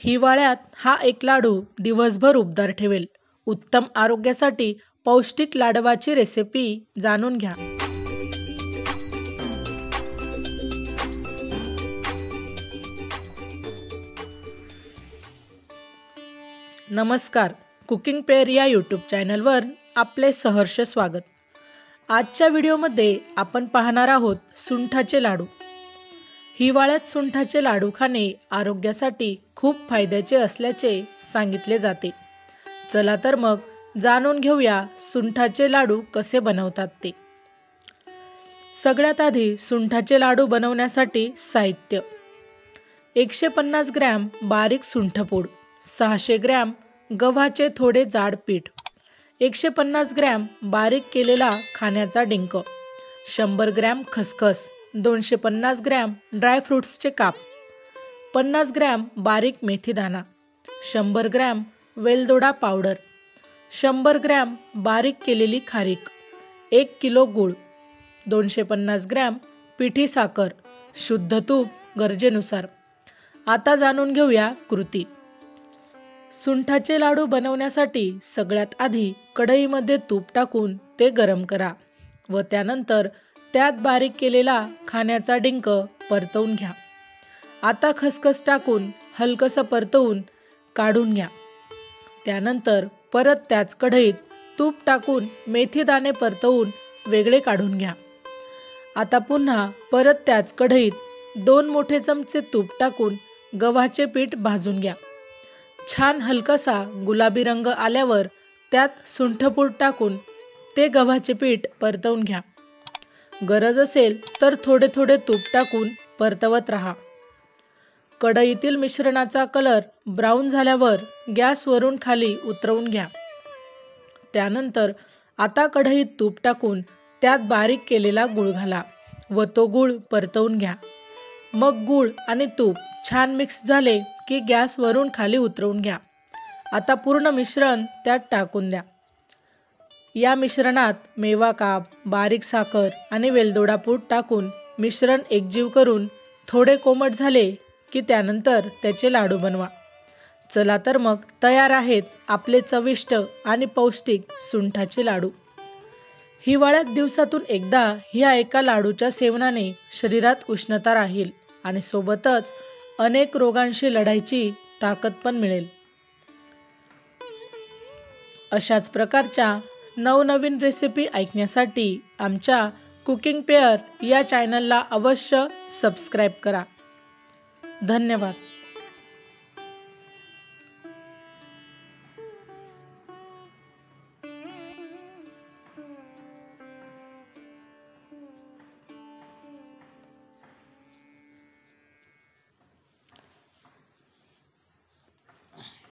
हिवाळ्यात हा एक लाडू दिवसभर उबदार ठेवेल। उत्तम आरोग्यासाठी पौष्टिक लाडवाची रेसिपी जाणून घ्या। नमस्कार, कुकिंग पेअर या यूट्यूब चॅनलवर आपले सहर्ष स्वागत। आजच्या व्हिडिओमध्ये आपण पाहणार आहोत सुंठाचे लाडू। हिवाळ्यात सुंठाचे लाडू खाणे आरोग्यासाठी खूप फायद्याचे असल्याचे सांगितले जाते। चला तर मग जाणून घेऊया सुंठाचे लाडू कसे बनवतात ते। सगळ्यात आधी सुंठाचे लाडू बनवण्यासाठी साहित्य: 150 ग्रॅम बारीक सुंठपूड, 600 ग्रॅम गव्हाचे थोडे जाड पीठ, 150 ग्रॅम बारीक केलेला खाण्याचा डिंक, 100 ग्रॅम खसखस, 250 ग्रॅम ड्रायफ्रुट्सचे काप, 50 ग्रॅम बारीक मेथीदाणा, 100 ग्रॅम वेलदोडा पावडर, 100 ग्रॅम बारीक केलेली खारीक, 1 किलो गूळ, 250 ग्रॅम पिठी साखर, शुद्ध तूप गरजेनुसार। आता जाणून घेऊया कृती। सुंठाचे लाडू बनवण्यासाठी सगळ्यात आधी कढईमध्ये तूप टाकून ते गरम करा व त्यानंतर त्यात बारीक केलेला खाण्याचा डिंक परतवून घ्या। आता खसखस टाकून हलकसं परतवून काढून घ्या। त्यानंतर परत त्याच कढईत तूप टाकून मेथी दाणे परतवून वेगळे काढून घ्या। आता पुन्हा परत त्याच कढईत 2 मोठे चमचे तूप टाकून गव्हाचे पीठ भाजून घ्या। छान हलकासा गुलाबी रंग आल्यावर त्यात सुंठपूड टाकून ते गव्हाचे पीठ परतवून घ्या। गरज असेल तर थोडे थोडे तूप टाकून परतवत राहा। कढईतील मिश्रणाचा कलर ब्राऊन झाल्यावर गॅस वरून खाली उतरवून घ्या। त्यानंतर आता कढईत तूप टाकून त्यात बारीक केलेला गूळ घाला व तो गूळ परतवून घ्या। मग गूळ आणि तूप छान मिक्स झाले की गॅस वरून खाली उतरवून घ्या। आता पूर्ण मिश्रण त्यात टाकून द्या। या मिश्रणात मेवा काप, बारीक साखर आणि वेलदोडा पूड टाकून मिश्रण एकजीव करून थोडे कोमट झाले की त्यानंतर त्याचे लाडू बनवा। चला तर मग तयार आहेत आपले चविष्ट आणि पौष्टिक सुंठाचे लाडू। हिवाळ्यात दिवसातून एकदा ह्या एका लाडूच्या सेवनाने शरीरात उष्णता राहील आणि सोबतच अनेक रोगांशी लढायची ताकद पण मिळेल। अशाच प्रकारच्या नवनवीन रेसिपी ऐकण्यासाठी आमच्या कुकिंग पेअर या चॅनलला अवश्य सबस्क्राईब करा। धन्यवाद।